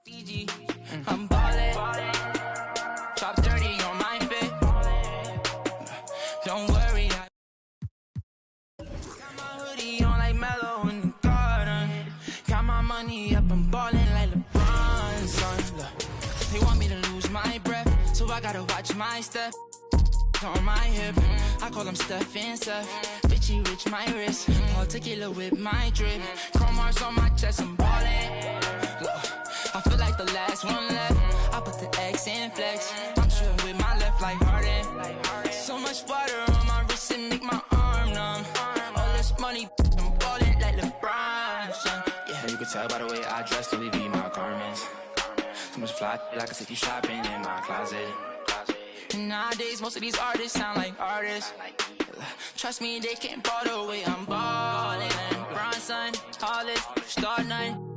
Fiji, I'm ballin', top 30 on my fit. Don't worry, I got my hoodie on like Mellow in the garden. Got my money up, I'm ballin' like LeBron, son. Look, they want me to lose my breath, so I gotta watch my step. On my hip, I call him Steph and Seth. Bitchy rich, my wrist, particular with my drip. Chrome hearts on my chest, I'm ballin'. I feel like the last one left. I put the X in flex. I'm shooting with my left like Harden. So much water on my wrist and make my arm numb. All this money, I'm ballin' like LeBron, son. Yeah, you can tell by the way I dress to leave my garments. Too much fly, I can take you shopping in my closet. And nowadays, most of these artists sound like artists. Trust me, they can't ball the way I'm ballin'. Bronson, Hollis, Star 9.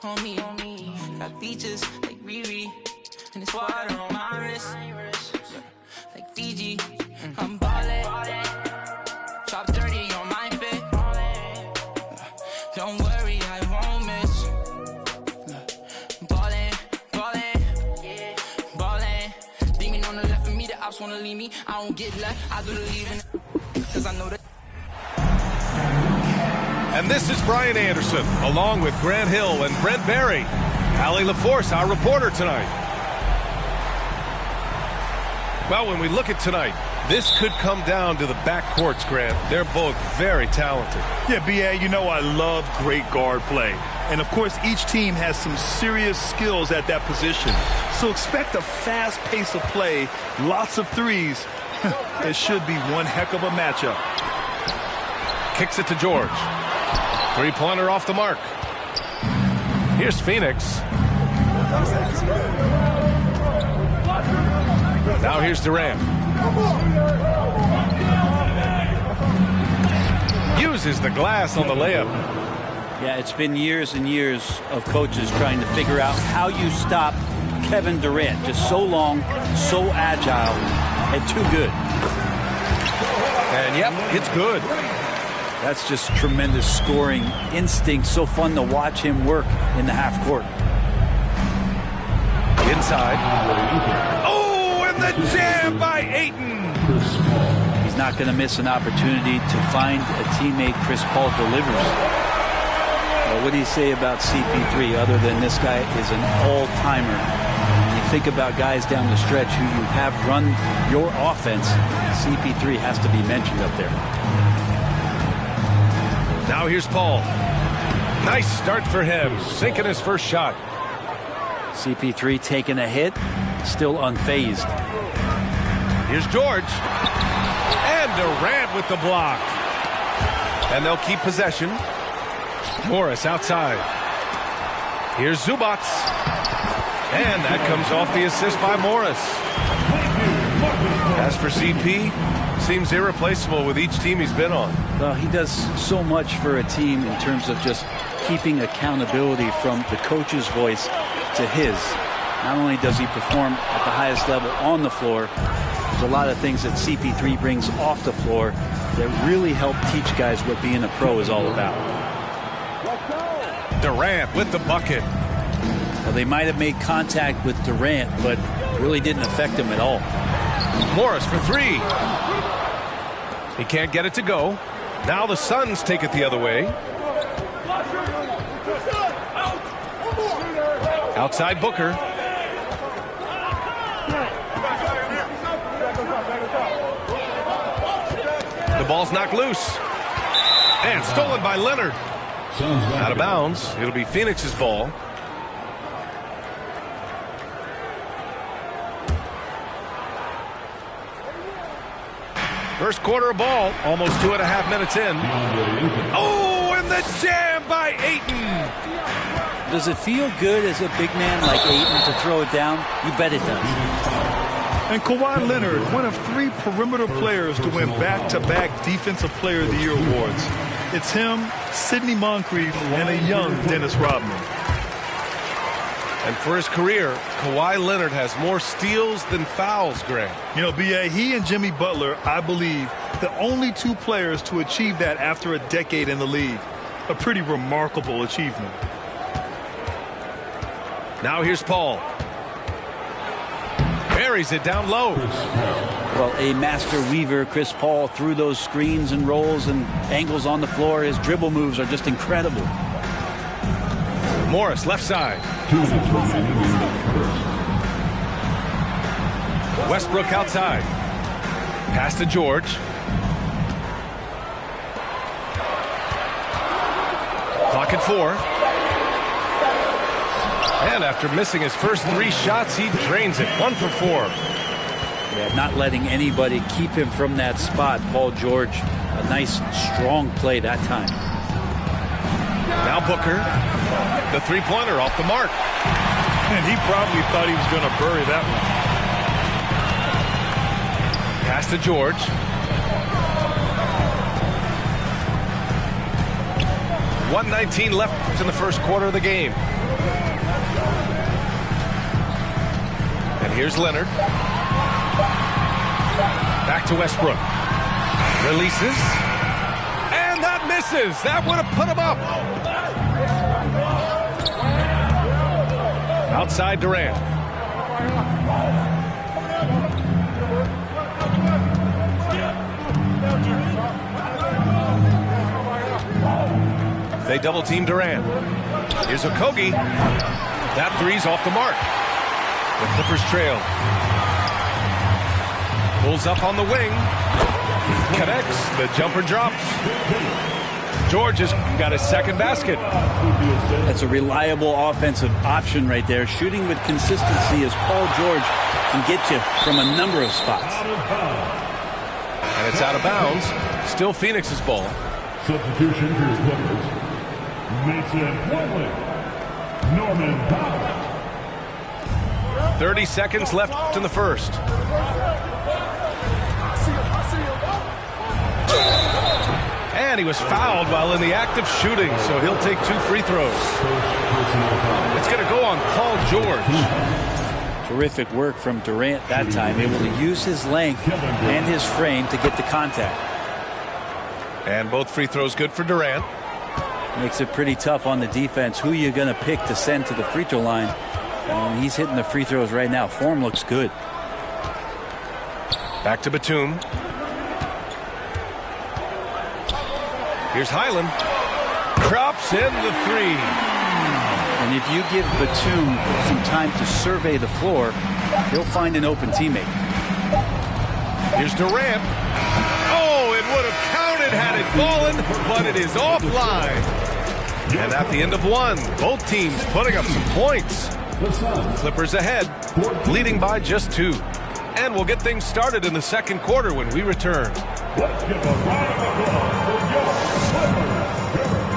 On me, got features like Riri. And it's water on my wrist, like Fiji. I'm ballin', top 30 on my fit. Don't worry, I won't miss. On the left of me, the ops wanna leave me. I don't get left, I do the leaving. Cause I know that. And this is Brian Anderson, along with Grant Hill and Brent Barry. Allie LaForce, our reporter tonight. Well, when we look at tonight, this could come down to the backcourts, Grant. They're both very talented. Yeah, B.A., you know I love great guard play. And, of course, each team has some serious skills at that position. So expect a fast pace of play, lots of threes. It should be one heck of a matchup. Kicks it to George. Three-pointer off the mark. Here's Phoenix. Now here's Durant. Uses the glass on the layup. Yeah, it's been years and years of coaches trying to figure out how you stop Kevin Durant. Just so long, so agile, and too good. And, yep, it's good. That's just tremendous scoring instinct. So fun to watch him work in the half court. Inside. Oh, and the jam by Ayton. He's not going to miss an opportunity to find a teammate. Chris Paul delivers. What do you say about CP3 other than this guy is an all-timer? When you think about guys down the stretch who you have run your offense, CP3 has to be mentioned up there. Now here's Paul. Nice start for him, sinking his first shot. CP3 taking a hit, still unfazed. Here's George. And Durant with the block. And they'll keep possession. Morris outside. Here's Zubac. And that comes off the assist by Morris. As for CP, seems irreplaceable with each team he's been on. Well, he does so much for a team in terms of just keeping accountability from the coach's voice to his. Not only does he perform at the highest level on the floor, there's a lot of things that CP3 brings off the floor that really help teach guys what being a pro is all about. Durant with the bucket. Well, they might have made contact with Durant, but really didn't affect him at all. Morris for three. He can't get it to go. Now the Suns take it the other way. Outside Booker. The ball's knocked loose. And stolen by Leonard. Out of bounds. It'll be Phoenix's ball. First quarter of ball. Almost 2.5 minutes in. Oh, and the jam by Ayton. Does it feel good as a big man like Ayton to throw it down? You bet it does. And Kawhi Leonard, one of 3 perimeter players to win back-to-back Defensive Player of the Year awards. It's him, Sidney Moncrief, and a young Dennis Rodman. And for his career, Kawhi Leonard has more steals than fouls, Greg. You know, B.A., he and Jimmy Butler, I believe, the only 2 players to achieve that after a decade in the league. A pretty remarkable achievement. Now here's Paul. Buries it down low. Well, a master weaver, Chris Paul, through those screens and rolls and angles on the floor. His dribble moves are just incredible. Morris, left side. Westbrook outside. Pass to George. Clock at 4. And after missing his first 3 shots, he drains it. 1 for 4. Yeah, not letting anybody keep him from that spot. Paul George, a nice, strong play that time. Now Booker. The three-pointer off the mark. And he probably thought he was going to bury that one. Pass to George. .119 left in the first quarter of the game. And here's Leonard. Back to Westbrook. Releases. And that misses. That would have put him up. Outside Durant. They double team Durant. Here's Okogie. That three's off the mark. The Clippers trail. Pulls up on the wing. Connects. The jumper drops. George has got his second basket. That's a reliable offensive option right there. Shooting with consistency as Paul George can get you from a number of spots. And it's out of bounds. Still Phoenix's ball. Substitution for your Clippers. Mason Plumlee. Norman Powell. 30 seconds left in the first. And he was fouled while in the act of shooting, so he'll take 2 free throws. It's going to go on Paul George. Terrific work from Durant that time, able to use his length and his frame to get the contact. And both free throws good for Durant. Makes it pretty tough on the defense. Who you going to pick to send to the free throw line? He's hitting the free throws right now. Form looks good. Back to Batum. Here's Highland. Drops in the 3. And if you give Batum some time to survey the floor, he'll find an open teammate. Here's Durant. Oh, it would have counted had it fallen, but it is offline. And at the end of 1, both teams putting up some points. Clippers ahead, leading by just 2. And we'll get things started in the second quarter when we return. Let's give a round of applause for your Clippers.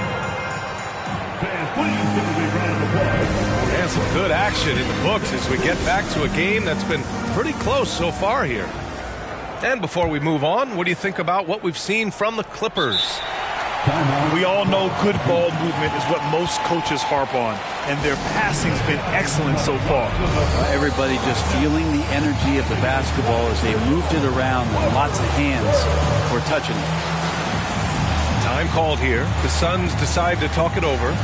Fans, please give a big round of applause. And some good action in the books as we get back to a game that's been pretty close so far here. And before we move on, what do you think about what we've seen from the Clippers? We all know good ball movement is what most coaches harp on, and their passing's been excellent so far. Everybody just feeling the energy of the basketball as they moved it around, and lots of hands were touching it. Time called here. The Suns decide to talk it over.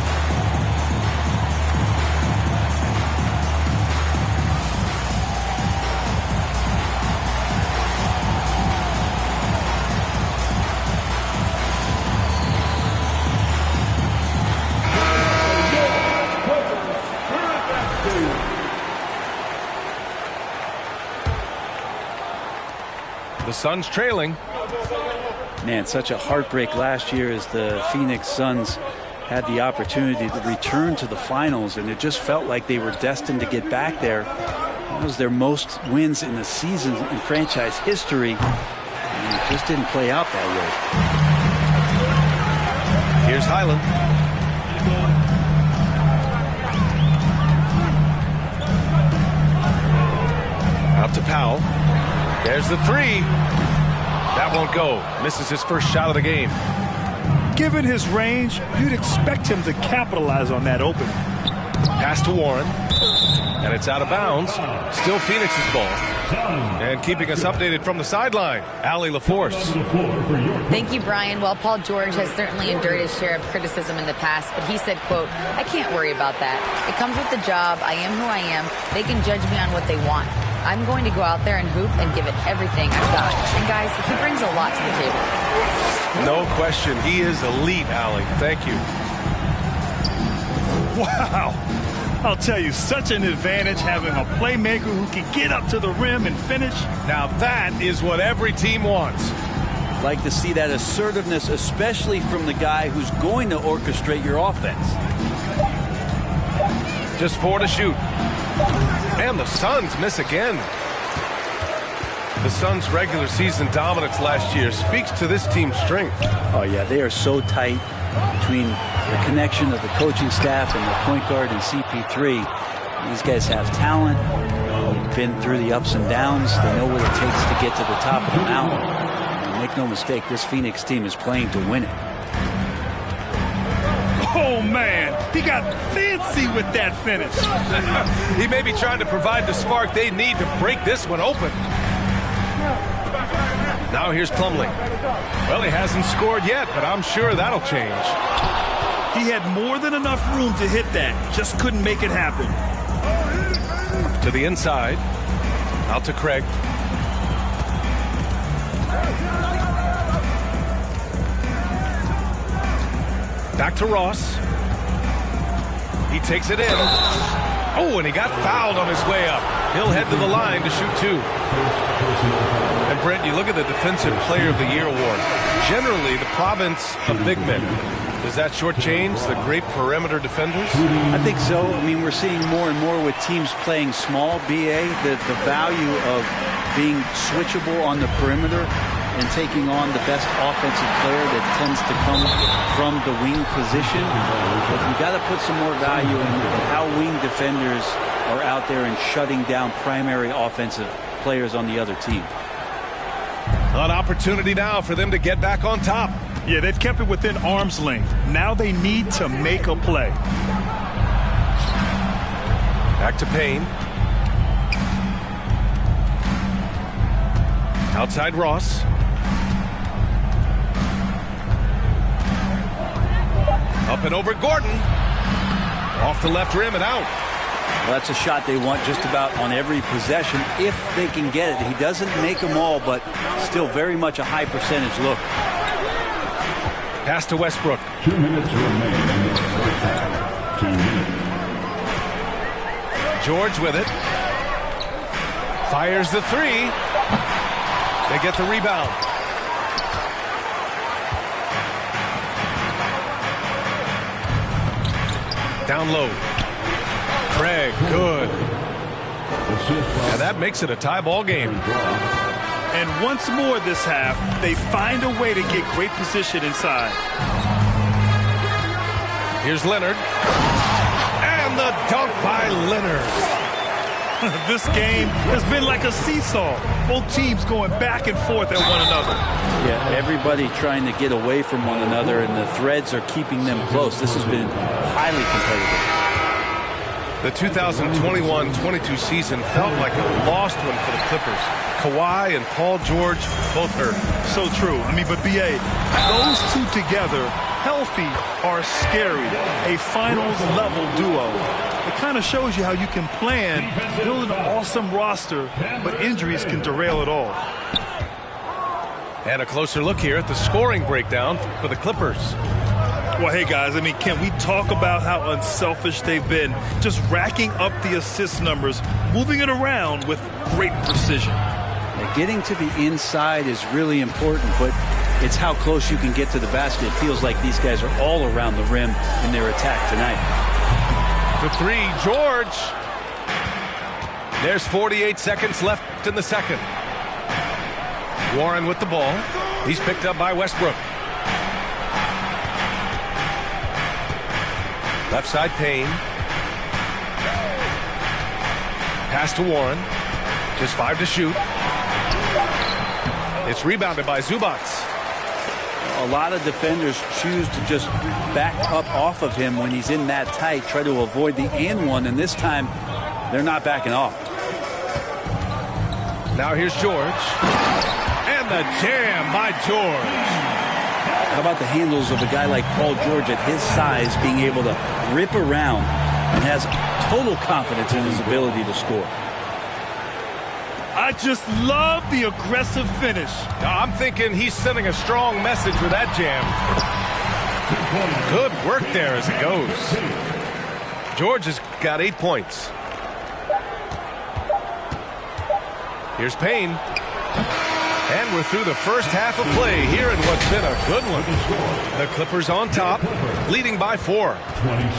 The Suns trailing. Man, such a heartbreak last year as the Phoenix Suns had the opportunity to return to the finals, and it just felt like they were destined to get back there. That was their most wins in the season in franchise history, and it just didn't play out that way. Here's Highland. Out to Powell. There's the 3. That won't go. Misses his first shot of the game. Given his range, you'd expect him to capitalize on that opening. Pass to Warren. And it's out of bounds. Still Phoenix's ball. And keeping us updated from the sideline, Allie LaForce. Thank you, Brian. Well, Paul George has certainly endured his share of criticism in the past, but he said, quote, "I can't worry about that. It comes with the job. I am who I am. They can judge me on what they want. I'm going to go out there and hoop and give it everything I've got." And guys, he brings a lot to the table. No question. He is elite, Allie. Thank you. Wow. I'll tell you, such an advantage having a playmaker who can get up to the rim and finish. Now that is what every team wants. Like to see that assertiveness, especially from the guy who's going to orchestrate your offense. Just 4 to shoot. And the Suns miss again. The Suns' regular season dominance last year speaks to this team's strength. Oh, yeah, they are so tight between the connection of the coaching staff and the point guard and CP3. These guys have talent. They've been through the ups and downs. They know what it takes to get to the top of the mountain. And make no mistake, this Phoenix team is playing to win it. Oh, man, he got fancy with that finish. He may be trying to provide the spark they need to break this one open. Now here's Plumlee. Well, he hasn't scored yet, but I'm sure that'll change. He had more than enough room to hit that. Just couldn't make it happen. To the inside. Out to Craig. Back to Ross. He takes it in. Oh, and he got fouled on his way up. He'll head to the line to shoot 2. And Brent, you look at the Defensive Player of the Year award. Generally, the province of big men. Does that shortchange the great perimeter defenders? I think so. I mean, we're seeing more and more with teams playing small, BA, the value of being switchable on the perimeter and taking on the best offensive player that tends to come from the wing position. But you got to put some more value in how wing defenders are out there and shutting down primary offensive players on the other team. An opportunity now for them to get back on top. Yeah, they've kept it within arm's length. Now they need to make a play. Back to Payne. Outside Ross. Up and over Gordon. Off the left rim and out. Well, that's a shot they want just about on every possession if they can get it. He doesn't make them all, but still very much a high percentage look. Pass to Westbrook. 2 minutes remaining in the first half. 2 minutes. George with it. Fires the 3. They get the rebound. Down low. Craig, good. And that makes it a tie ball game. And once more this half, they find a way to get great position inside. Here's Leonard. And the dunk by Leonard. This game has been like a seesaw. Both teams going back and forth at one another. Yeah, everybody trying to get away from one another, and the threads are keeping them close. This has been highly competitive. The 2021-22 season felt like a lost one for the Clippers. Kawhi and Paul George both hurt. So true. I mean, but BA, those two together, healthy, are scary. A finals-level duo. It kind of shows you how you can plan, build an awesome roster, but injuries can derail it all. And a closer look here at the scoring breakdown for the Clippers. Well, hey, guys, I mean, can we talk about how unselfish they've been? Just racking up the assist numbers, moving it around with great precision. Getting to the inside is really important, but it's how close you can get to the basket. It feels like these guys are all around the rim in their attack tonight. The 3, George. There's 48 seconds left in the second. Warren with the ball. He's picked up by Westbrook. Left side, Payne. Pass to Warren. Just 5 to shoot. It's rebounded by Zubac. A lot of defenders choose to just back up off of him when he's in that tight, try to avoid the and one, and this time they're not backing off. Now here's George. And the jam by George. How about the handles of a guy like Paul George at his size being able to rip around and has total confidence in his ability to score. I just love the aggressive finish. I'm thinking he's sending a strong message with that jam. Good work there as it goes. George has got 8 points. Here's Payne. And we're through the first half of play here in what's been a good one. The Clippers on top, leading by 4.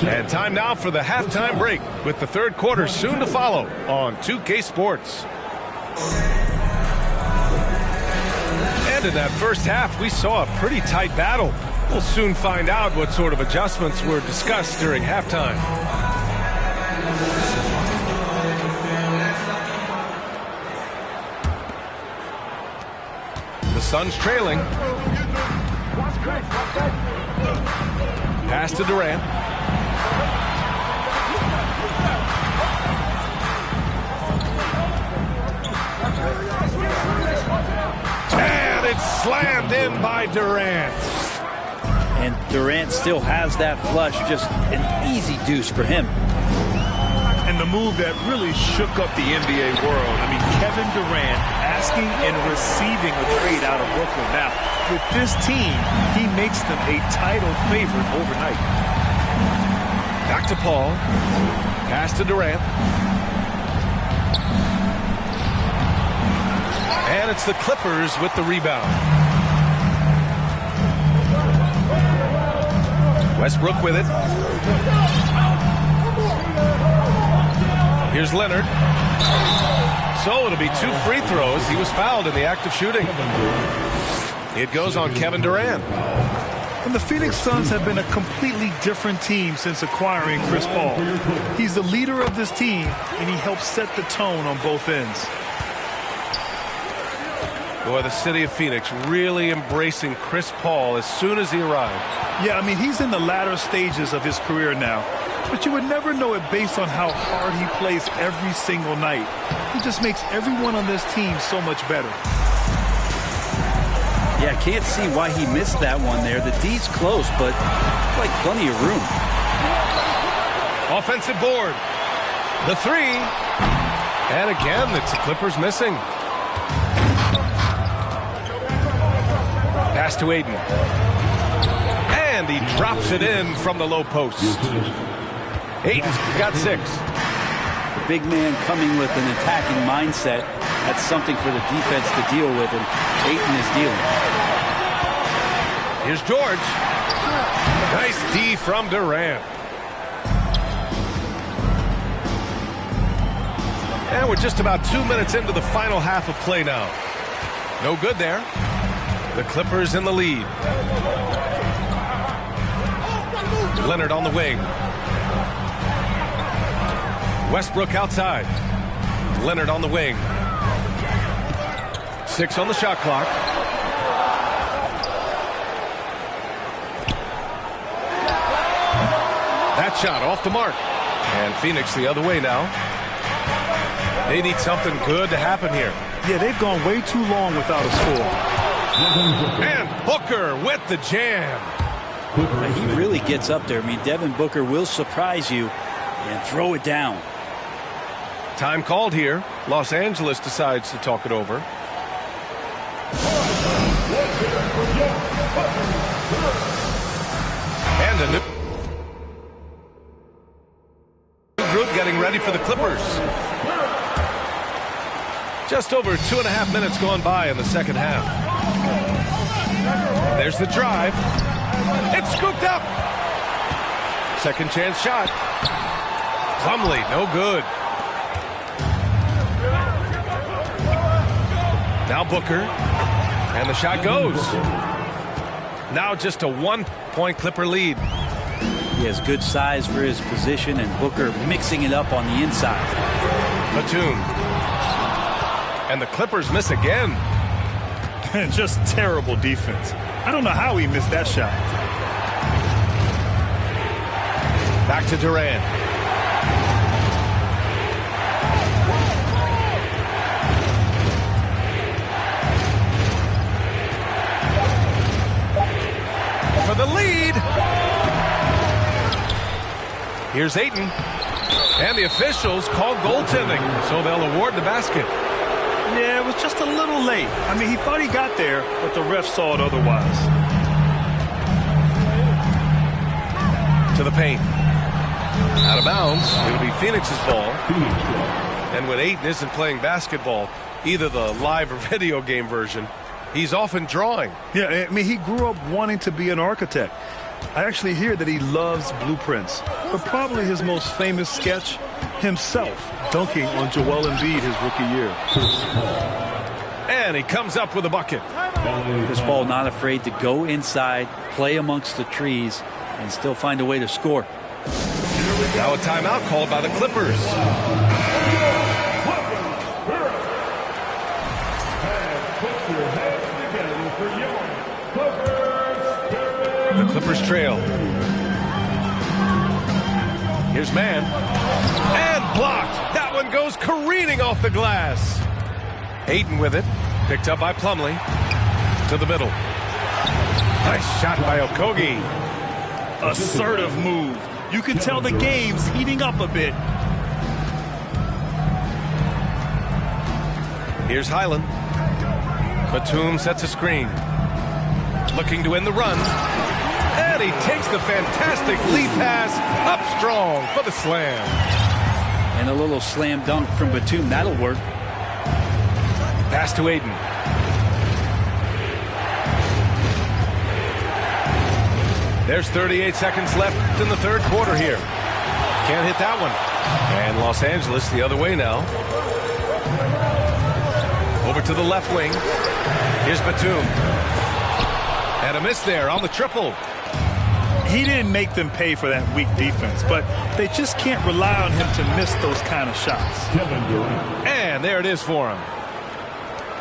And time now for the halftime break with the third quarter soon to follow on 2K Sports. And in that first half, we saw a pretty tight battle. We'll soon find out what sort of adjustments were discussed during halftime. The Suns trailing. Pass to Durant. And it's slammed in by Durant. And Durant still has that flush, just an easy deuce for him. And the move that really shook up the NBA world. I mean, Kevin Durant asking and receiving a trade out of Brooklyn. Now, with this team, he makes them a title favorite overnight. Back to Paul. Pass to Durant. And it's the Clippers with the rebound. Westbrook with it. Here's Leonard. So it'll be 2 free throws. He was fouled in the act of shooting. It goes on Kevin Durant. And the Phoenix Suns have been a completely different team since acquiring Chris Paul. He's the leader of this team, and he helps set the tone on both ends. Boy, the city of Phoenix really embracing Chris Paul as soon as he arrived. Yeah, I mean, he's in the latter stages of his career now. But you would never know it based on how hard he plays every single night. He just makes everyone on this team so much better. Yeah, I can't see why he missed that one there. The D's close, but like plenty of room. Offensive board. The 3. And again, it's the Clippers missing. Pass to Aiden. And he drops it in from the low post. Aiden's got 6. The big man coming with an attacking mindset. That's something for the defense to deal with, and Ayton is dealing. Here's George. Nice D from Durant. And we're just about 2 minutes into the final half of play now. No good there. The Clippers in the lead. Leonard on the wing. Westbrook outside. Leonard on the wing. 6 on the shot clock. That shot off the mark. And Phoenix the other way now. They need something good to happen here. Yeah, they've gone way too long without a score. And Booker with the jam. He really gets up there. I mean, Devin Booker will surprise you and throw it down. Time called here. Los Angeles decides to talk it over. And a new group getting ready for the Clippers. Just over 2.5 minutes gone by in the second half. There's the drive. It's scooped up. Second chance shot. Plumlee, no good. Now Booker. And the shot goes. Now just a 1-point Clipper lead. He has good size for his position, and Booker mixing it up on the inside. Batum. And the Clippers miss again. Just terrible defense. I don't know how he missed that shot. Back to Durant. for the lead. Here's Ayton. And the officials called goaltending, so they'll award the basket. Yeah, it was just a little late. I mean, he thought he got there, but the ref saw it otherwise. To the paint. Out of bounds. It'll be Phoenix's ball. And when Ayton isn't playing basketball, either the live or video game version, he's often drawing. Yeah, I mean, he grew up wanting to be an architect. I actually hear that he loves blueprints, but probably his most famous sketch, himself dunking on Joel Embiid his rookie year. And he comes up with a bucket. Chris Paul not afraid to go inside, play amongst the trees, and still find a way to score. Now a timeout called by the Clippers. The Clippers trail. Here's Mann. And blocked. That one goes careening off the glass. Ayton with it. Picked up by Plumlee. To the middle. Nice shot by Okogie. Assertive move. You can tell the game's heating up a bit. Here's Highland. Batum sets a screen. Looking to end the run. And he takes the fantastic lead pass up strong for the slam. And a little slam dunk from Batum. That'll work. Pass to Ayton. There's 38 seconds left in the third quarter here. Can't hit that one. And Los Angeles the other way now. Over to the left wing. Here's Batum. And a miss there on the triple. He didn't make them pay for that weak defense, but they just can't rely on him to miss those kind of shots. And there it is for him.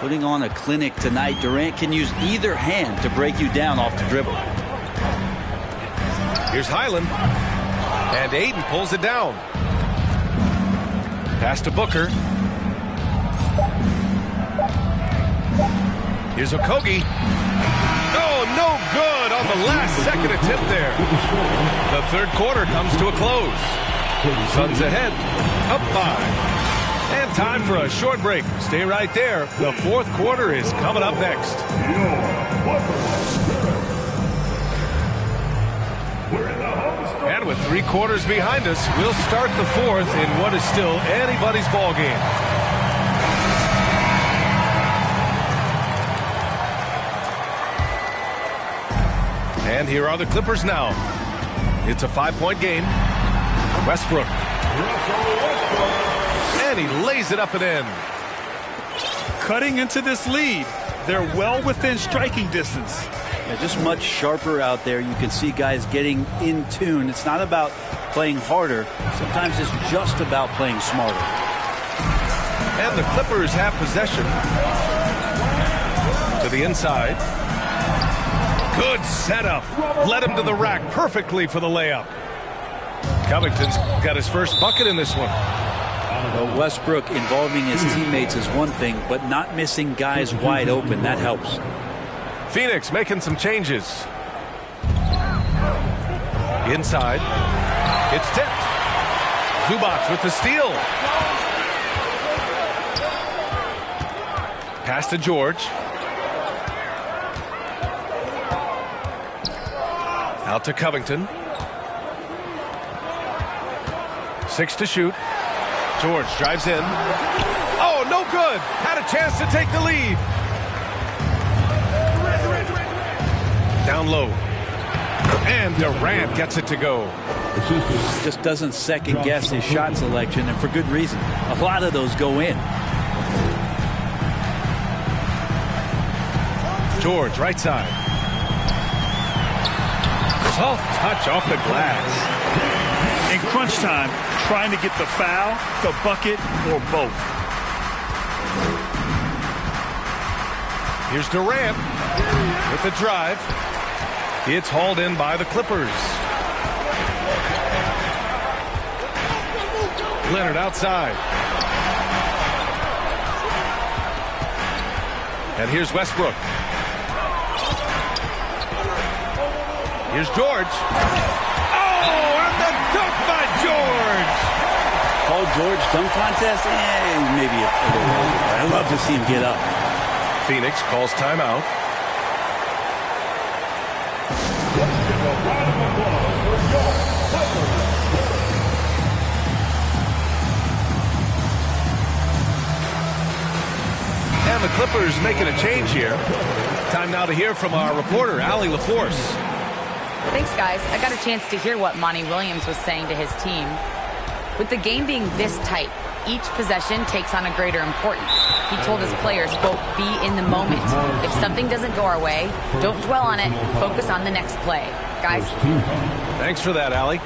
Putting on a clinic tonight. Durant can use either hand to break you down off the dribble. Here's Highland. And Ayton pulls it down. Pass to Booker. Here's Okogie. Oh, no good on the last second attempt there. The third quarter comes to a close. Suns ahead, up 5. And time for a short break. Stay right there. The fourth quarter is coming up next. And with 3 quarters behind us, we'll start the fourth in what is still anybody's ball game. And here are the Clippers now. It's a 5-point game. Westbrook. And he lays it up and in. Cutting into this lead. They're well within striking distance. Yeah, just much sharper out there. You can see guys getting in tune. It's not about playing harder. Sometimes it's just about playing smarter. And the Clippers have possession. To the inside. Good setup. Led him to the rack perfectly for the layup. Covington's got his first bucket in this one. Well, Westbrook involving his teammates is one thing, but not missing guys wide open, that helps. Phoenix making some changes. Inside. It's tipped. Zubac with the steal. Pass to George. Out to Covington. 6 to shoot. George drives in. Oh, no good. Had a chance to take the lead. Down low. And Durant gets it to go. Just doesn't second guess his shot selection, and for good reason. A lot of those go in. George, right side. Soft touch off the glass. In crunch time, trying to get the foul, the bucket, or both. Here's Durant with the drive. It's hauled in by the Clippers. Leonard outside. And here's Westbrook. Here's George. Oh, and the dunk by George. Paul George dunk contest? Maybe a little. I'd love to see him get up. Phoenix calls timeout. And the Clippers making a change here. Time now to hear from our reporter, Allie LaForce. Thanks, guys. I got a chance to hear what Monty Williams was saying to his team. With the game being this tight, each possession takes on a greater importance. He told his players, quote, be in the moment. If something doesn't go our way, don't dwell on it. Focus on the next play. Guys. Thanks for that, Allie.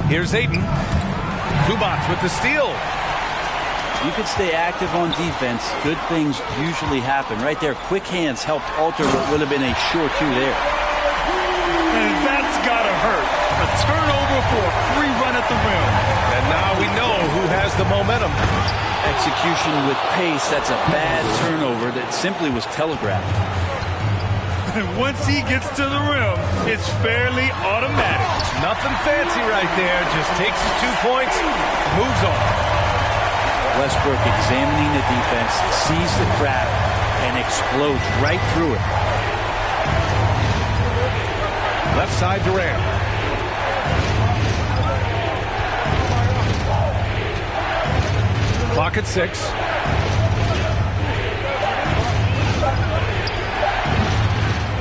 Here's Ayton. Zubac with the steal. You could stay active on defense. Good things usually happen. Right there, quick hands helped alter what would have been a sure two there. And that's got to hurt. A turnover for a free run at the rim. And now we know who has the momentum. Execution with pace, that's a bad turnover that simply was telegraphed. And once he gets to the rim, it's fairly automatic. Nothing fancy right there. Just takes his 2 points, moves on. Westbrook examining the defense, sees the crack, and explodes right through it. Left side Durant. Clock at 6.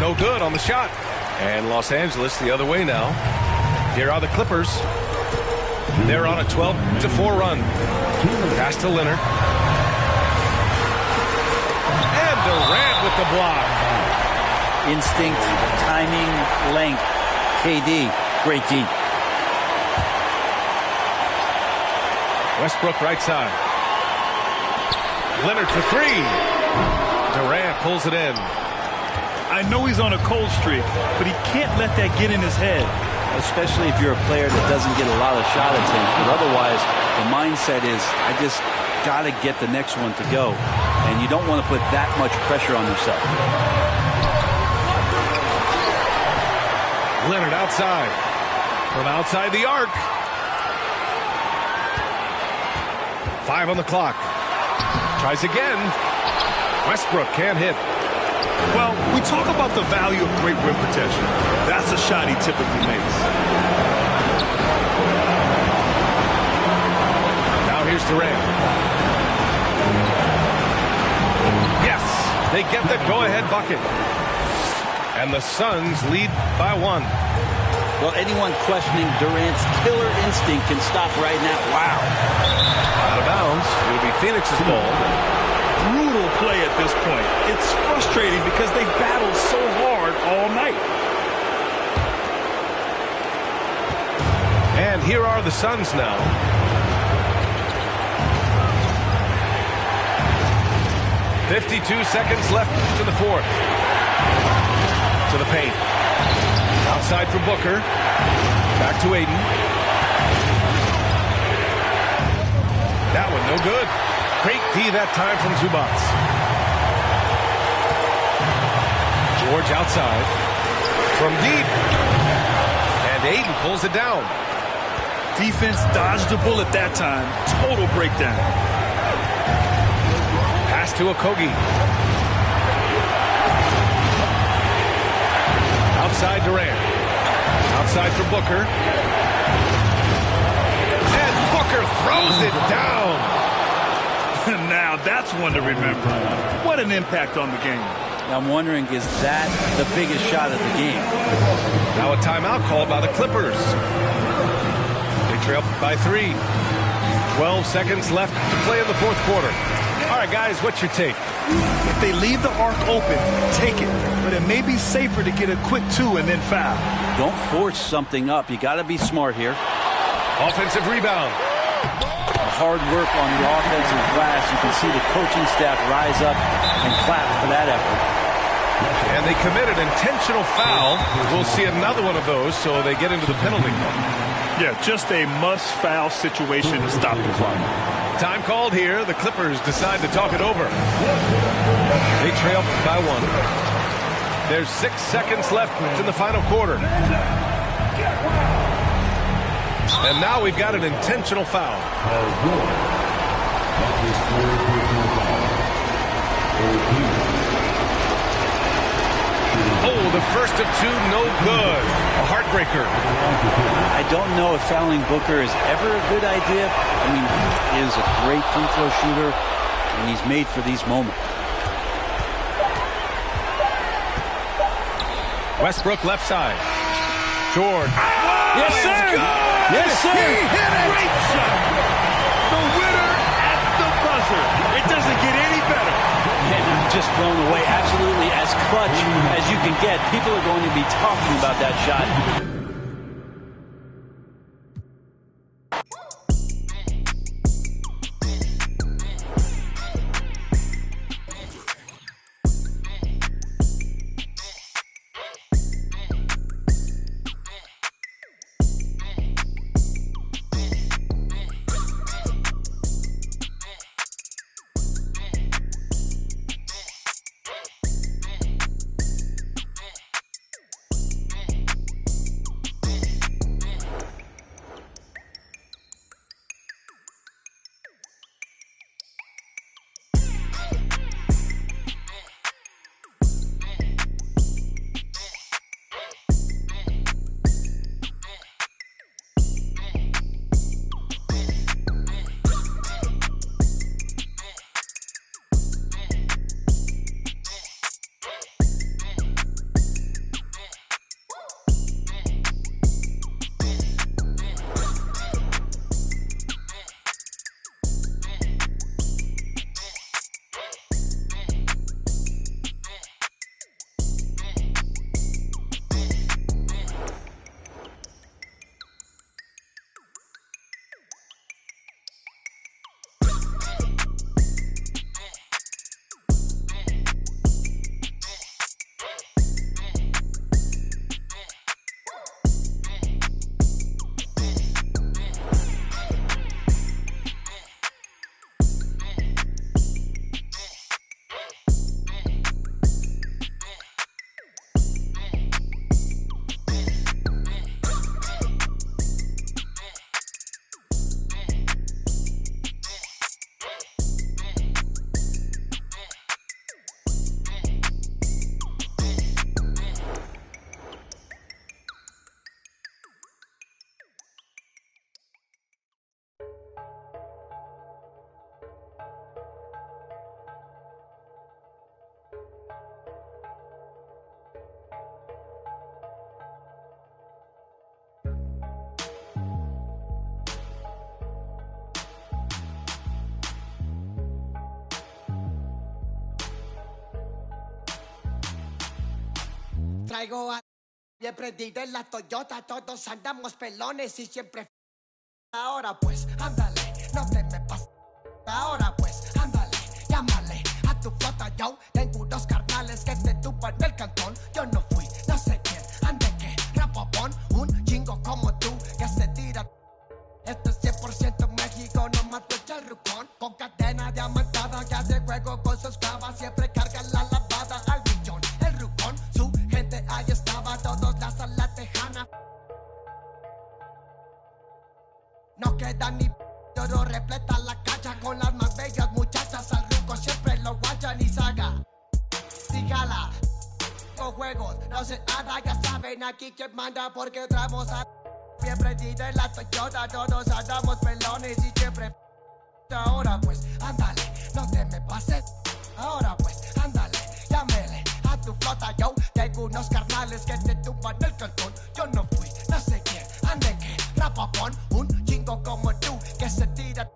No good on the shot. And Los Angeles the other way now. Here are the Clippers. They're on a 12-4 run. Pass to Leonard. And Durant with the block. Instinct, timing, length. KD, great D. Westbrook right side. Leonard for three. Durant pulls it in. I know he's on a cold streak, but he can't let that get in his head. Especially if you're a player that doesn't get a lot of shot attempts. But otherwise, the mindset is, I just got to get the next one to go. And you don't want to put that much pressure on yourself. Leonard outside. From outside the arc. 5 on the clock. Tries again. Westbrook can't hit. Well, we talk about the value of great rim protection. That's a shot he typically makes. Now here's Durant. Yes, they get the go-ahead bucket. And the Suns lead by 1. Well, anyone questioning Durant's killer instinct can stop right now. Wow. Out of bounds. It'll be Phoenix's ball. Brutal play at this point. It's frustrating because they've battled so hard all night. And here are the Suns now. .52 seconds left to the fourth. To the paint. Outside for Booker. Back to Ayton. That one no good. Great D that time from Zubac. George outside. From deep. And Ayton pulls it down. Defense dodged a bullet that time. Total breakdown. Pass to Okogie. Outside Durant. Outside for Booker. And Booker throws it down. Now that's one to remember. What an impact on the game. I'm wondering, is that the biggest shot of the game? Now a timeout called by the Clippers. They trail by 3. 12 seconds left to play in the fourth quarter. All right, guys, what's your take? If they leave the arc open, take it. But it may be safer to get a quick 2 and then foul. Don't force something up. You got to be smart here. Offensive rebound. Hard work on the offensive glass. You can see the coaching staff rise up and clap for that effort. And they committed intentional foul. We'll see another one of those, so they get into the penalty. Yeah, just a must-foul situation to stop the clock. Time called here. The Clippers decide to talk it over. They trail by 1. There's 6 seconds left in the final quarter. And now we've got an intentional foul. Oh, the first of 2, no good. A heartbreaker. I don't know if fouling Booker is ever a good idea. I mean, he is a great free throw shooter, and he's made for these moments. Westbrook left side. George. Yes, sir. Yes, sir. He hit it. Great shot. The winner at the buzzer. It doesn't get any better. And I'm just blown away. Absolutely as clutch as you can get. People are going to be talking about that shot. Traigo a bien prendido en la Toyota, todos andamos pelones y siempre. Ahora pues, ándale, no te me pases. Ahora pues, ándale, llámale a tu flota, yo. Tengo unos carnales que te tupan el cantón. Yo no fui, no sé quién, ande que rapopón. Un chingo como tú que se tira. Esto es 100% México, no mato el rucón. Con cadena diamantada que hace juego con sus clavas. Siempre carga la lavada al millón. El rucón, su gente ahí estaba, todos la sala tejana. No queda ni oro, repleta la cacha con las más bellas muchachas. Al ruco siempre lo guachan y saga. Si jala, con juegos, no se nada, ya saben aquí quién manda porque traemos a. Bien prendida en la Toyota, todos andamos pelones y siempre. Ahora pues, ándale, no te me pases. Ahora pues, ándale, llámele a tu flota, yo. Tengo unos carnales que te tumban el cantón. Yo no fui, no sé quién, ande que rapapón. Un chingo como tú que se tira.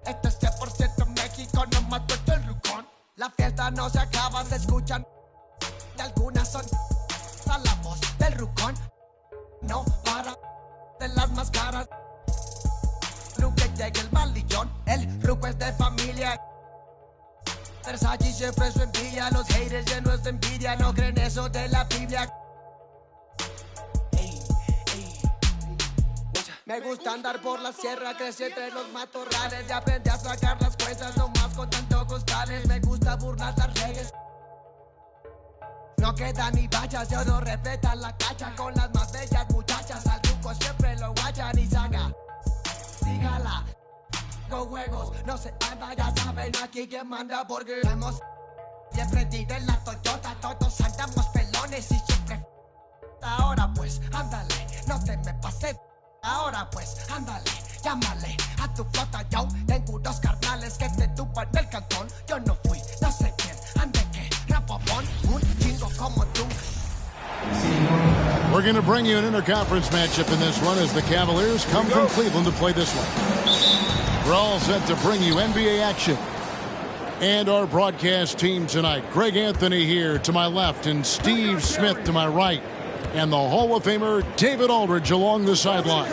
Esto es 100% México, no mato el rucón. La fiesta no se acaba, se escuchan. Y algunas son a la voz del rucón. No para de las máscaras. Ruque llega el malillón, el ruco es de familia. Versace siempre su envidia, los haters llenos de envidia, no creen eso de la Biblia. Ey, ey. Me gusta andar por la sierra, crecí entre los matorrales y aprendí a sacar las cuentas nomás con tanto costales. Me gusta burlar las leyes. No queda ni vallas, de oro respetan la cacha con las más bellas muchachas. Al ruco siempre lo guayan y saga. Dígala, con juegos, no se anda, ya saben aquí quién manda porque hemos siempre diré la Toyota, todos andamos pelones y siempre. Ahora pues, ándale, no te me pases. Ahora pues, ándale, llámale a tu flota, yo tengo unos carnales que te tupan del cantón. Yo no fui, no sé quién, ande que rapopón, un chingo como tú. We're going to bring you an interconference matchup in this one as the Cavaliers come from Cleveland to play this one. We're all set to bring you NBA action. And our broadcast team tonight, Greg Anthony here to my left and Steve Smith to my right. And the Hall of Famer David Aldridge along the sideline.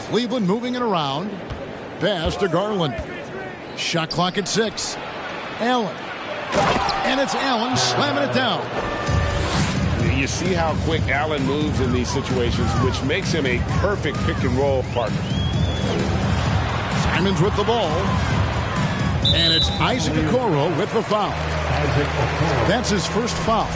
Cleveland moving it around. Pass to Garland. Shot clock at 6. Allen. And it's Allen slamming it down. You see how quick Allen moves in these situations, which makes him a perfect pick-and-roll partner. Simons with the ball. And it's Isaac Okoro with the foul. That's his first foul.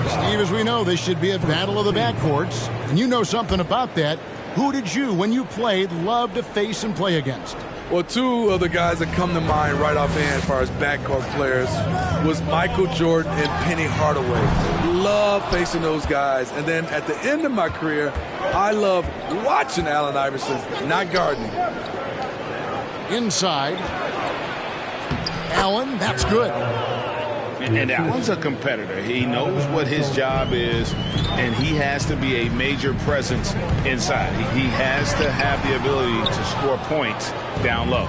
Steve, as we know, this should be a battle of the backcourts. And you know something about that. Who did you, when you played, love to face and play against? Well, two of the guys that come to mind right offhand as far as backcourt players was Michael Jordan and Penny Hardaway. Love facing those guys. And then at the end of my career, I love watching Allen Iverson, not guarding. Inside. Allen, that's good. And Allen's a competitor. He knows what his job is, and he has to be a major presence inside. He has to have the ability to score points down low.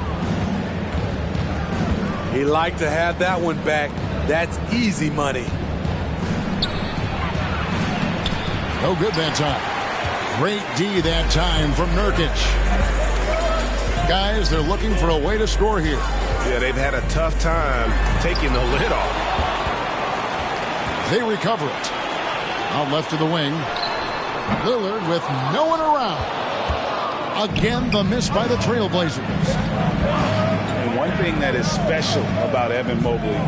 He liked to have that one back. That's easy money. No good that time. Great D that time from Nurkic. Guys, they're looking for a way to score here. Yeah, they've had a tough time taking the lid off. They recover it. Out left to the wing. Lillard with no one around. Again, the miss by the Trailblazers. And one thing that is special about Evan Mobley,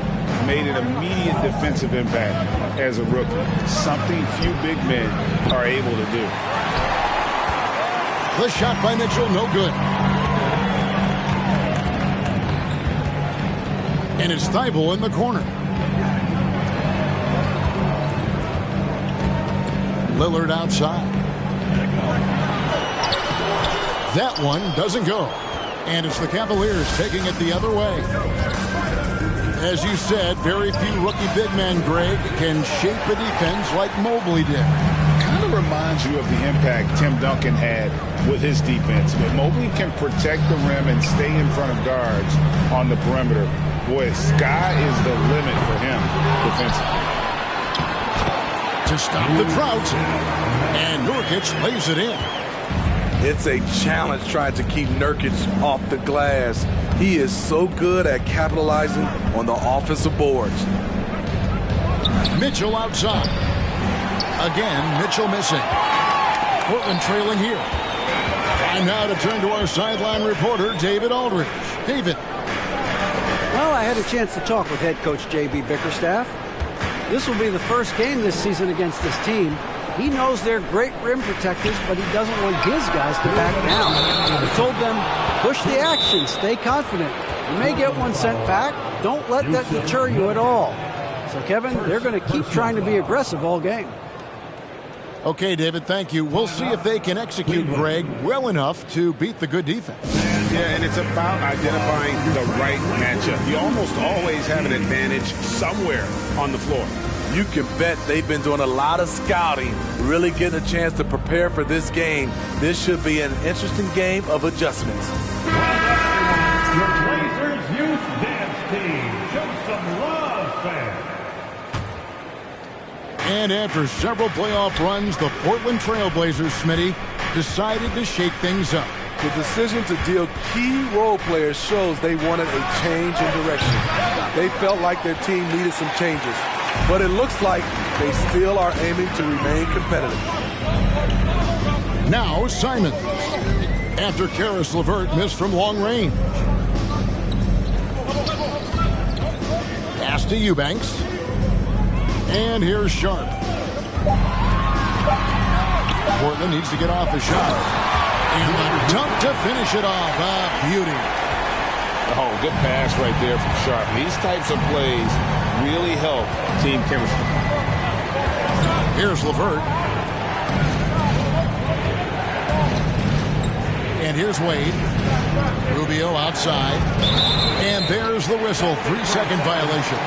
made an immediate defensive impact as a rookie. Something few big men are able to do. The shot by Mitchell, no good. And it's Thibault in the corner. Lillard outside. That one doesn't go. And it's the Cavaliers taking it the other way. As you said, very few rookie big men, Greg, can shape a defense like Mobley did. Kind of reminds you of the impact Tim Duncan had with his defense. But Mobley can protect the rim and stay in front of guards on the perimeter. Boy, sky is the limit for him defensively. To stop the drought, and Nurkic lays it in. It's a challenge trying to keep Nurkic off the glass. He is so good at capitalizing on the offensive boards. Mitchell outside. Again, Mitchell missing. Portland trailing here. Time now to turn to our sideline reporter, David Aldridge. David. Well, I had a chance to talk with head coach J.B. Bickerstaff. This will be the first game this season against this team. He knows they're great rim protectors, but he doesn't want his guys to back down. He told them, push the action, stay confident. You may get one sent back. Don't let that deter you at all. So, Kevin, they're going to keep trying to be aggressive all game. Okay, David, thank you. We'll see if they can execute Greg well enough to beat the good defense. Yeah, and it's about identifying the right matchup. You almost always have an advantage somewhere on the floor. You can bet they've been doing a lot of scouting, really getting a chance to prepare for this game. This should be an interesting game of adjustments. Your Blazers Youth Dance Team. Show some love, fans. And after several playoff runs, the Portland Trailblazers, Smitty, decided to shake things up. The decision to deal key role players shows they wanted a change in direction. They felt like their team needed some changes, but it looks like they still are aiming to remain competitive. Now Simons, after Karis LeVert missed from long range. Pass to Eubanks. And here's Sharp. Portland needs to get off a shot. And the dunk to finish it off. A beauty. Oh, good pass right there from Sharp. These types of plays really help team chemistry. Here's LeVert. And here's Wade. Rubio outside. And there's the whistle. 3-second violation.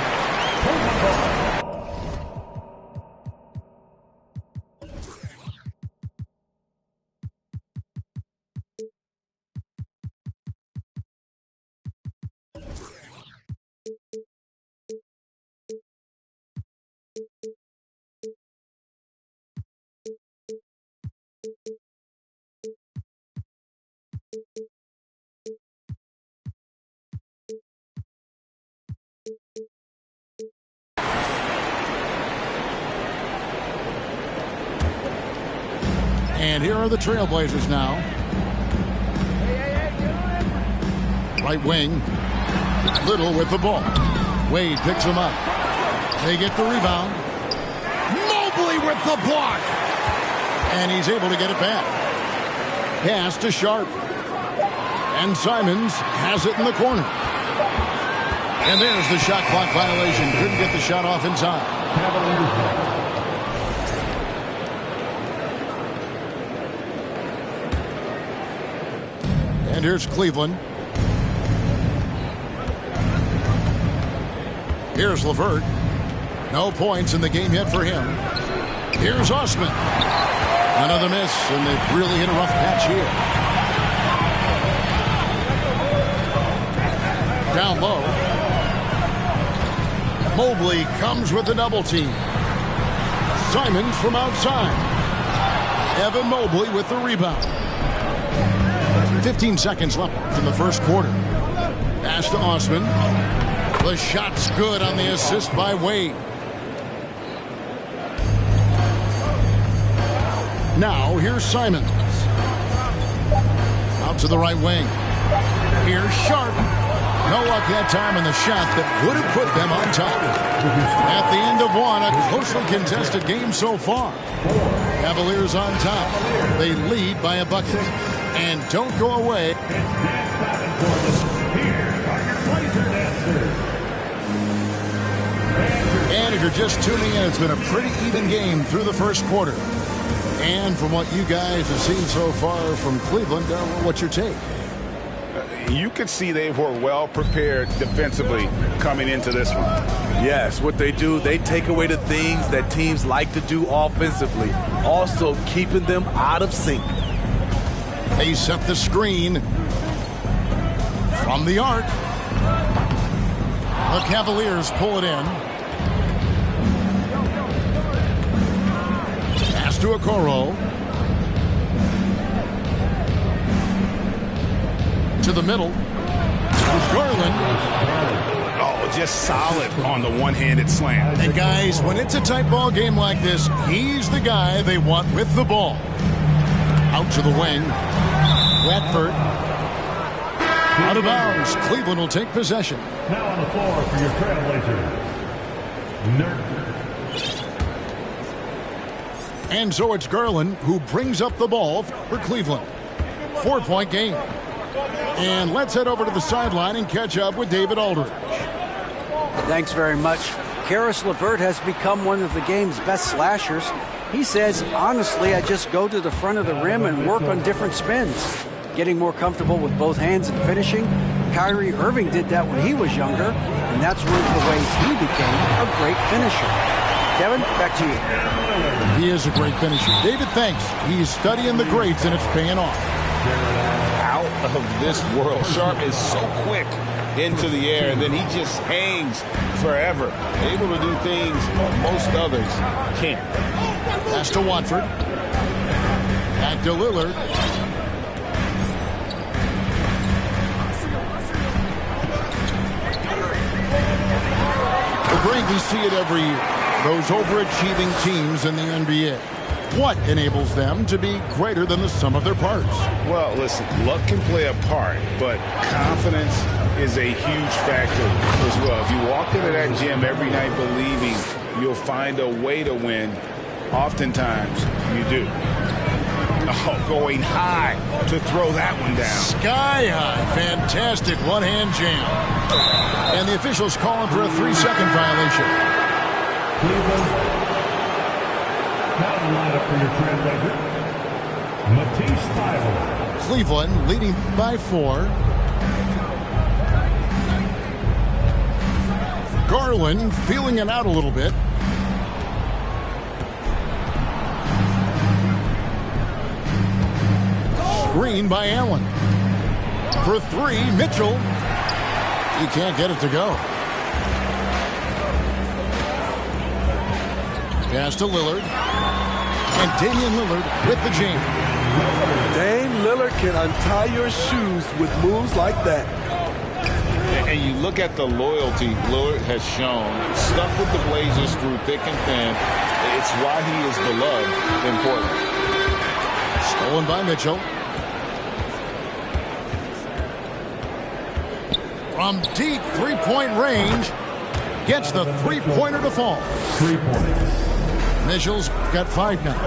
And here are the Trailblazers now. Right wing. Little with the ball. Wade picks him up. They get the rebound. Mobley with the block. And he's able to get it back. Pass to Sharp. And Simons has it in the corner. And there's the shot clock violation. Couldn't get the shot off in time. And here's Cleveland. Here's LeVert. No points in the game yet for him. Here's Osman. Another miss, and they've really hit a rough patch here. Down low. Mobley comes with the double team. Simons from outside. Evan Mobley with the rebound. 15 seconds left in the first quarter. Pass to Osman. The shot's good on the assist by Wade. Now here's Simons. Out to the right wing. Here's Sharp. No luck that time in the shot that would have put them on top. At the end of one, a closely contested game so far. Cavaliers on top. They lead by a bucket. And don't go away. And if you're just tuning in, it's been a pretty even game through the first quarter. And from what you guys have seen so far from Cleveland, what's your take? You could see they were well prepared defensively coming into this one. Yes, what they do, they take away the things that teams like to do offensively, also keeping them out of sync. They set the screen from the arc. The Cavaliers pull it in. Pass to Okoro. To the middle. Garland. Oh, just solid on the one-handed slam. And guys, when it's a tight ball game like this, he's the guy they want with the ball. Out to the wing. Watford. Out of bounds. Cleveland will take possession. Now on the floor for your Trailblazers, Nurkic. And so it's Garland who brings up the ball for Cleveland. 4-point game. And let's head over to the sideline and catch up with David Aldridge. Thanks very much. Caris LeVert has become one of the game's best slashers. He says, honestly, I just go to the front of the rim and work on different spins. Getting more comfortable with both hands and finishing. Kyrie Irving did that when he was younger, and that's one of the ways he became a great finisher. Kevin, back to you. He is a great finisher. David, thanks. He's studying the greats, and it's paying off. Out of this world. Sharp is so quick into the air, and then he just hangs forever. Able to do things most others can't. Pass to Watford. Back to Lillard. The great, we see it every year. Those overachieving teams in the NBA. What enables them to be greater than the sum of their parts? Well, listen, luck can play a part, but confidence is a huge factor as well. If you walk into that gym every night believing you'll find a way to win, oftentimes you do. Oh, going high to throw that one down. Sky high. Fantastic one-hand jam. And the officials calling for a 3-second violation. Now the lineup for your trailblazer, Matisse Thybulle. Cleveland leading by 4. Garland feeling it out a little bit. Screen by Allen. For 3, Mitchell. He can't get it to go. Pass to Lillard. And Damian Lillard with the jam. Dame Lillard can untie your shoes with moves like that. And you look at the loyalty Lillard has shown. Stuck with the Blazers through thick and thin. It's why he is beloved in Portland. Stolen by Mitchell. From deep three-point range, gets the three-pointer to fall. 3 points. Mitchell's got 5 now.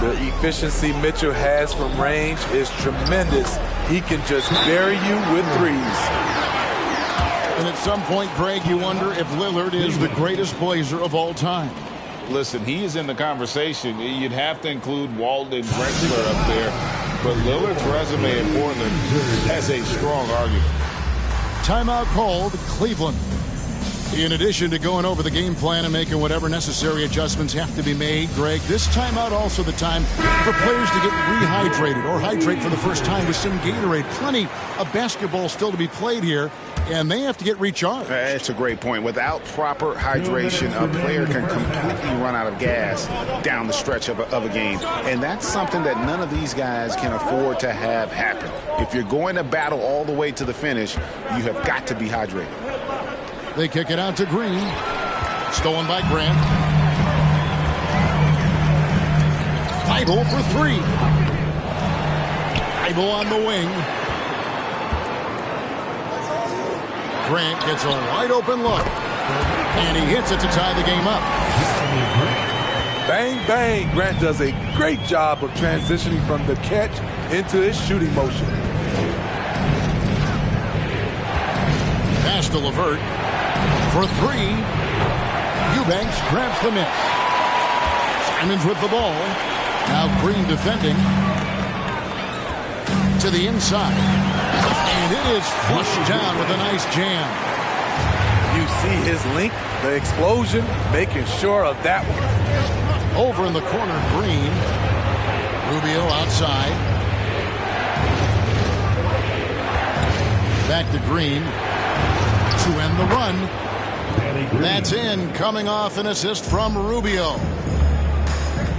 The efficiency Mitchell has from range is tremendous. He can just bury you with threes. And at some point, Greg, you wonder if Lillard is the greatest Blazer of all time. Listen, he is in the conversation. You'd have to include Walden Drexler up there. But Lillard's resume in Portland has a strong argument. Timeout called, Cleveland. In addition to going over the game plan and making whatever necessary adjustments have to be made, Greg, this timeout also the time for players to get rehydrated or hydrate for the first time with some Gatorade. Plenty of basketball still to be played here, and they have to get recharged. That's a great point. Without proper hydration, a player can completely run out of gas down the stretch of a game. And that's something that none of these guys can afford to have happen. If you're going to battle all the way to the finish, you have got to be hydrated. They kick it out to Green. Stolen by Grant. Thybulle for 3. Thybulle on the wing. Grant gets a wide open look. And he hits it to tie the game up. Bang, bang. Grant does a great job of transitioning from the catch into his shooting motion. Pass to LeVert. For 3, Eubanks grabs the miss. Simons with the ball. Now Green defending. To the inside. And it is flushed down with a nice jam. You see his length, the explosion, making sure of that one. Over in the corner, Green. Rubio outside. Back to Green. To end the run. That's in, coming off an assist from Rubio.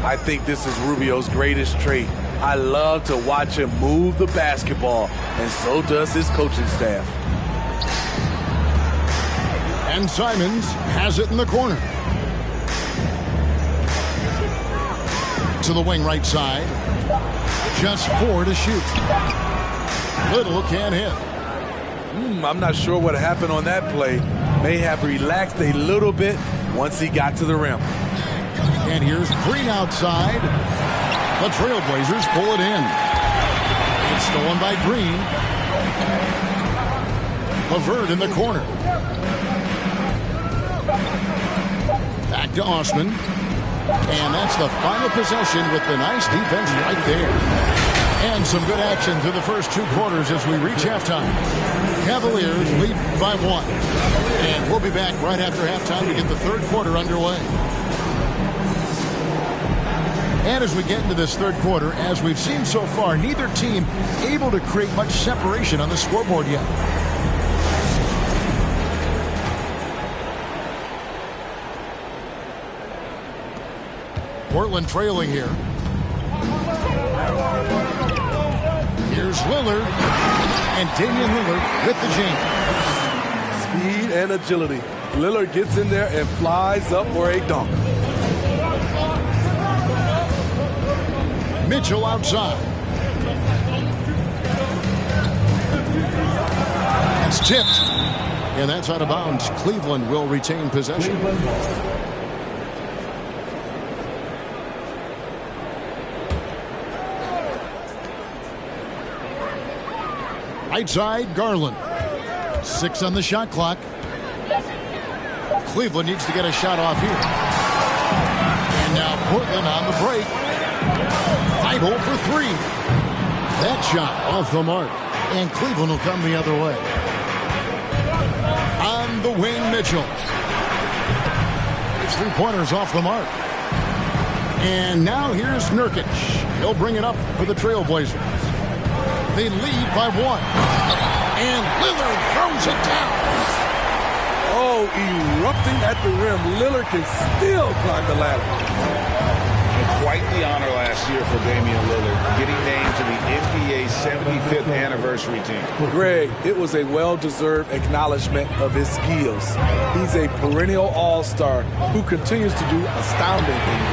I think this is Rubio's greatest trait. I love to watch him move the basketball, and so does his coaching staff. And Simons has it in the corner. To the wing right side. Just 4 to shoot. Little can't hit. I'm not sure what happened on that play. May have relaxed a little bit once he got to the rim. And here's Green outside. The Trailblazers pull it in. It's stolen by Green. LeVert in the corner. Back to Osman. And that's the final possession with the nice defense right there. And some good action through the first 2 quarters as we reach halftime. Cavaliers lead by 1. And we'll be back right after halftime to get the third quarter underway. And as we get into this third quarter, as we've seen so far, neither team able to create much separation on the scoreboard yet. Portland trailing here. Here's Lillard, and Damian Lillard with the jam. Speed and agility. Lillard gets in there and flies up for a dunk. Mitchell outside. That's tipped. And that's out of bounds. Cleveland will retain possession. Right side, Garland. 6 on the shot clock. Cleveland needs to get a shot off here. And now Portland on the break. 5-0 for 3. That shot off the mark. And Cleveland will come the other way. On the wing, Mitchell. 3-pointers off the mark. And now here's Nurkic. He'll bring it up for the Trailblazers. They lead by 1. And Lillard throws it down. Oh, erupting at the rim. Lillard can still climb the ladder. And quite the honor last year for Damian Lillard, getting named to the NBA 75th anniversary team. Greg, it was a well-deserved acknowledgement of his skills. He's a perennial all-star who continues to do astounding things.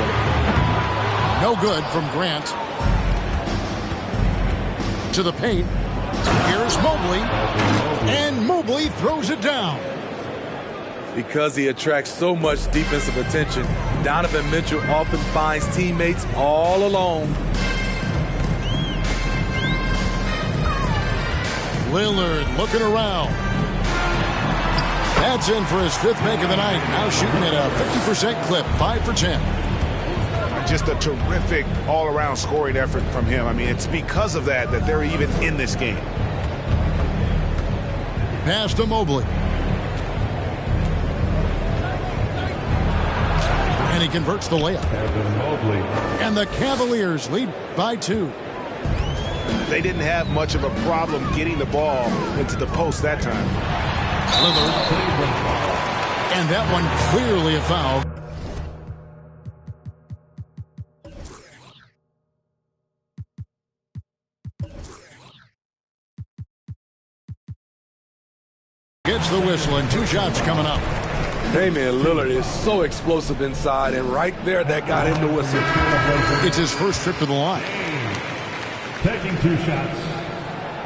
No good from Grant. To the paint. Here's Mobley. And Mobley throws it down. Because he attracts so much defensive attention, Donovan Mitchell often finds teammates all alone. Lillard looking around. That's in for his 5th make of the night. Now shooting at a 50% clip. 5 for 10. Just a terrific all-around scoring effort from him. I mean, it's because of that they're even in this game. Pass to Mobley. And he converts the layup. And the Cavaliers lead by 2. They didn't have much of a problem getting the ball into the post that time. Lillard. And that one clearly a foul. Gets the whistle and 2 shots coming up. Damian Lillard is so explosive inside, and right there, that got him the whistle. It's his first trip to the line. Taking 2 shots.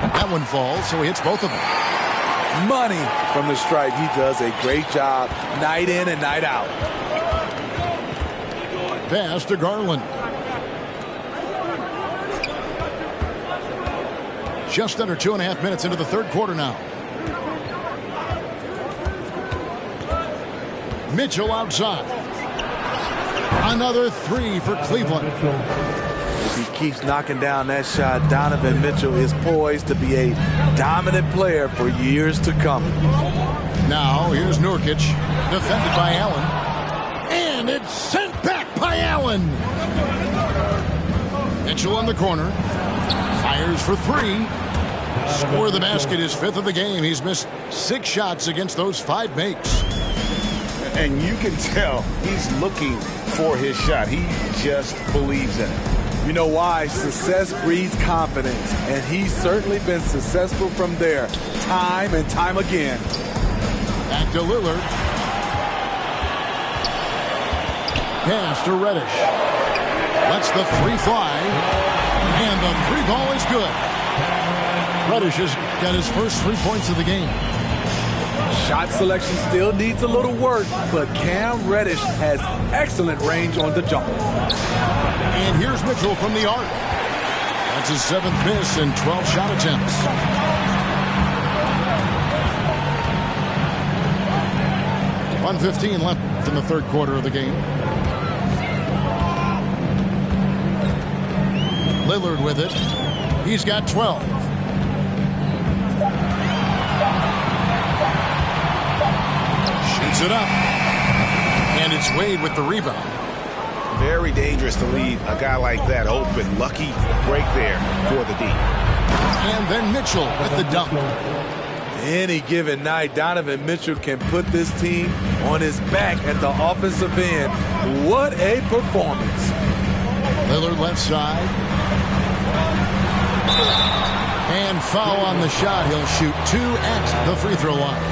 That one falls, so he hits both of them. Money from the stripe. He does a great job night in and night out. Pass to Garland. Just under 2.5 minutes into the 3rd quarter now. Mitchell outside. Another 3 for Cleveland. If he keeps knocking down that shot, Donovan Mitchell is poised to be a dominant player for years to come. Now here's Nurkic, defended by Allen. And it's sent back by Allen. Mitchell in the corner. Fires for 3. Score the basket, his 5th of the game. He's missed 6 shots against those 5 makes. And you can tell he's looking for his shot. He just believes in it. You know why? Success breeds confidence, and he's certainly been successful from there, time and time again. Back to Lillard. Pass to Reddish. Lets the 3 fly, and the 3 ball is good. Reddish has got his first 3 points of the game. Shot selection still needs a little work, but Cam Reddish has excellent range on the jump. And here's Mitchell from the arc. That's his 7th miss in 12 shot attempts. .115 left in the 3rd quarter of the game. Lillard with it. He's got 12. Shoots it up. And it's Wade with the rebound. Very dangerous to leave a guy like that open. Lucky break there for the D. And then Mitchell with the dunk. Any given night, Donovan Mitchell can put this team on his back at the offensive end. What a performance. Lillard left side. And foul on the shot. He'll shoot 2 at the free throw line.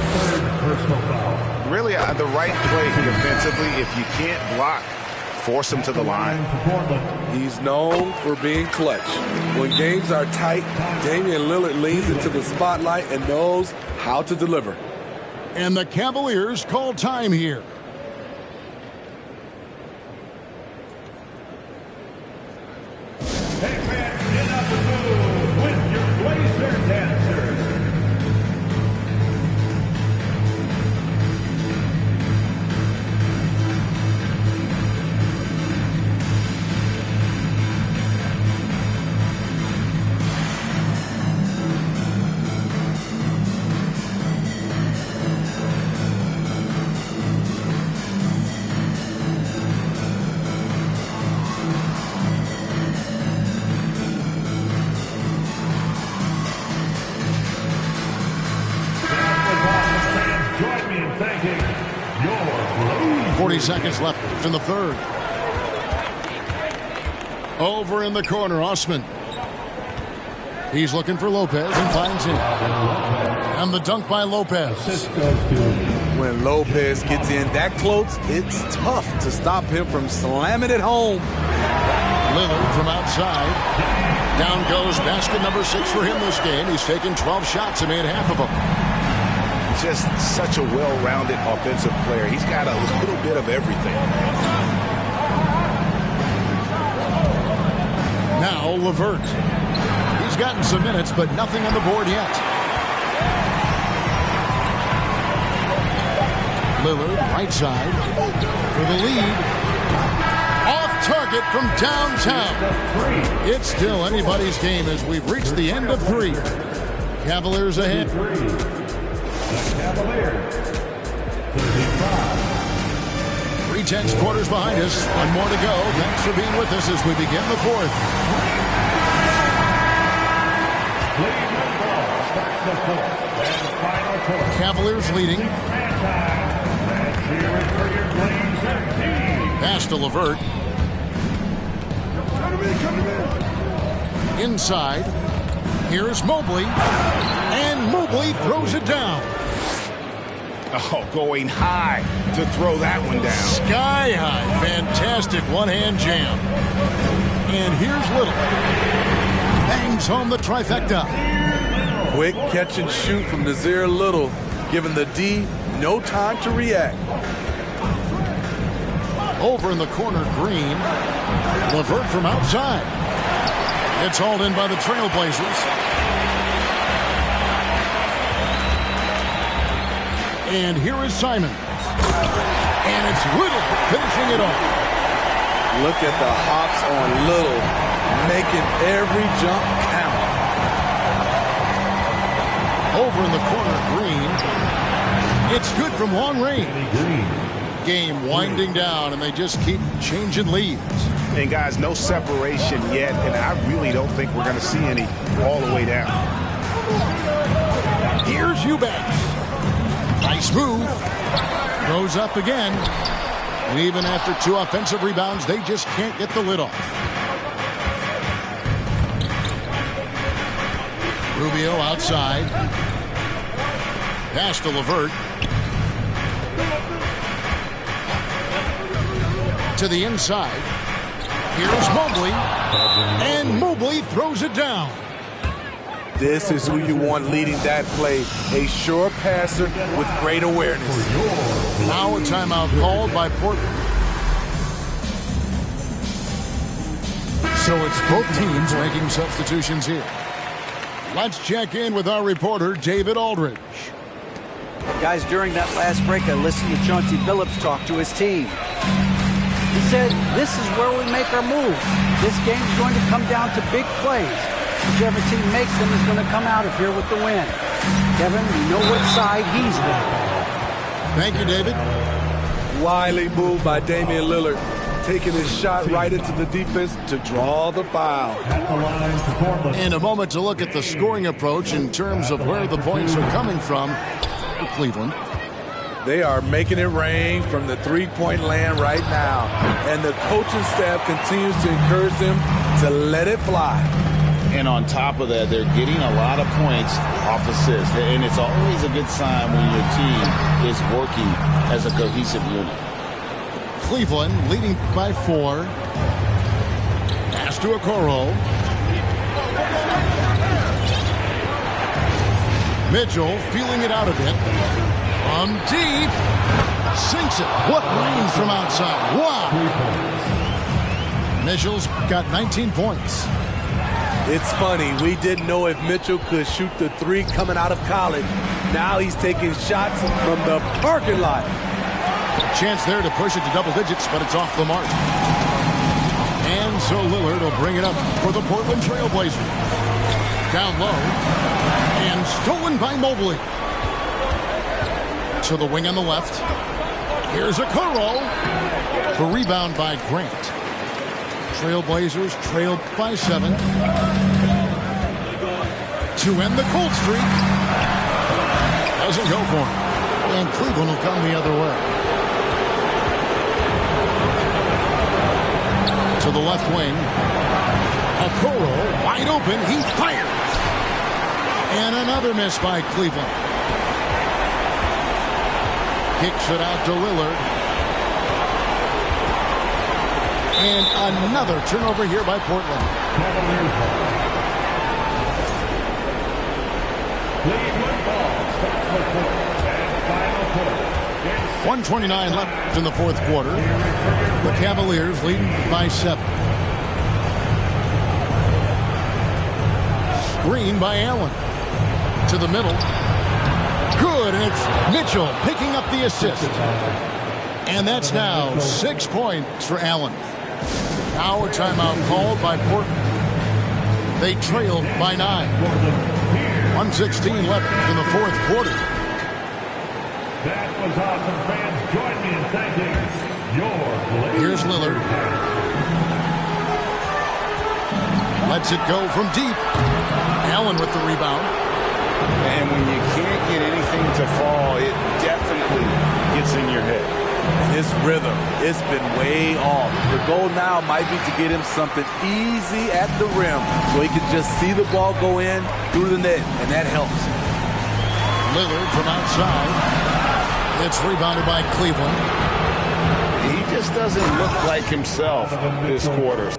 Personal foul. Really the right play defensively. If you can't block force him to the line. He's known for being clutch. When games are tight, Damian Lillard leans into the spotlight and knows how to deliver. And the Cavaliers call time here. Hey, fans, get up and move with your Blazer dancers. Join me in thanking your Blazer. 40 seconds left in the third. Over in the corner, Osman. He's looking for Lopez and finds him. And the dunk by Lopez. When Lopez gets in that close, it's tough to stop him from slamming it home. Lillard from outside. Down goes basket number 6 for him this game. He's taken 12 shots and made half of them. Just such a well-rounded offensive player. He's got a little bit of everything. Now LeVert. He's gotten some minutes, but nothing on the board yet. Lillard, right side, for the lead. Off target from downtown. It's still anybody's game as we've reached the end of 3. Cavaliers ahead. Cavaliers, 35. 3/10 quarters behind us. One more to go. Thanks for being with us as we begin the 4th. Cleveland ball starts the 4th and final quarter. Cavaliers leading. Let's hear it for your Blazer team. Pass to LeVert. Inside. Here's Mobley. And Mobley throws it down. Oh, going high to throw that one down. Sky high. Fantastic one-hand jam. And here's Little. Bangs home the trifecta. Quick catch and shoot from Nazir Little, giving the D no time to react. Over in the corner, Green. LeVert from outside. It's hauled in by the Trailblazers. And here is Simon. And it's Little finishing it off. Look at the hops on Little, making every jump count. Over in the corner, Green. It's good from long range. Game winding down, and they just keep changing leads. And guys, no separation yet, and I really don't think we're going to see any all the way down. Here's Eubanks. Nice move. Goes up again. And even after 2 offensive rebounds, they just can't get the lid off. Rubio outside. Pass to LeVert. To the inside. Here's Mobley. And Mobley throws it down. This is who you want leading that play. A sure passer with great awareness. Now a timeout called by Portland. So it's both teams making substitutions here. Let's check in with our reporter, David Aldridge. Guys, during that last break, I listened to Chauncey Billups talk to his team. He said, this is where we make our move. This game's going to come down to big plays. Whichever team makes them is going to come out of here with the win. Kevin, we know what side he's with. Thank you, David. Wily move by Damian Lillard, taking his shot right into the defense to draw the foul. In a moment to look at the scoring approach in terms of where the points are coming from for Cleveland. They are making it rain from the three-point land right now. And the coaching staff continues to encourage them to let it fly. And on top of that, they're getting a lot of points off assists. And it's always a good sign when your team is working as a cohesive unit. Cleveland leading by 4. Pass to Okoro. Mitchell feeling it out a bit. From deep. Sinks it. What range from outside. Wow. Mitchell's got 19 points. It's funny. We didn't know if Mitchell could shoot the 3 coming out of college. Now he's taking shots from the parking lot. A chance there to push it to double digits, but it's off the mark. And so Lillard will bring it up for the Portland Trail Blazers. Down low. And stolen by Mobley. To the wing on the left. Here's Okoro. The rebound by Grant. Trailblazers trailed by 7. To end the cold streak. Doesn't go for him. And Cleveland will come the other way. To the left wing. Okoro wide open. He fires. And another miss by Cleveland. Kicks it out to Lillard. And another turnover here by Portland. 1:29 left in the fourth quarter. The Cavaliers leading by 7. Screen by Allen. To the middle. Good, and it's Mitchell picking up the assist. And that's now 6 points for Allen. Now a timeout called by Portland. They trailed by 9. 1:16 left in the fourth quarter. That was awesome, fans. Join me in thanking your Blazers. Here's Lillard. Lets it go from deep. Allen with the rebound. And when you can't get anything to fall, it definitely gets in your head. His rhythm, it's been way off. The goal now might be to get him something easy at the rim so he can just see the ball go in through the net, and that helps. Lillard from outside. It's rebounded by Cleveland. He just doesn't look like himself this quarter.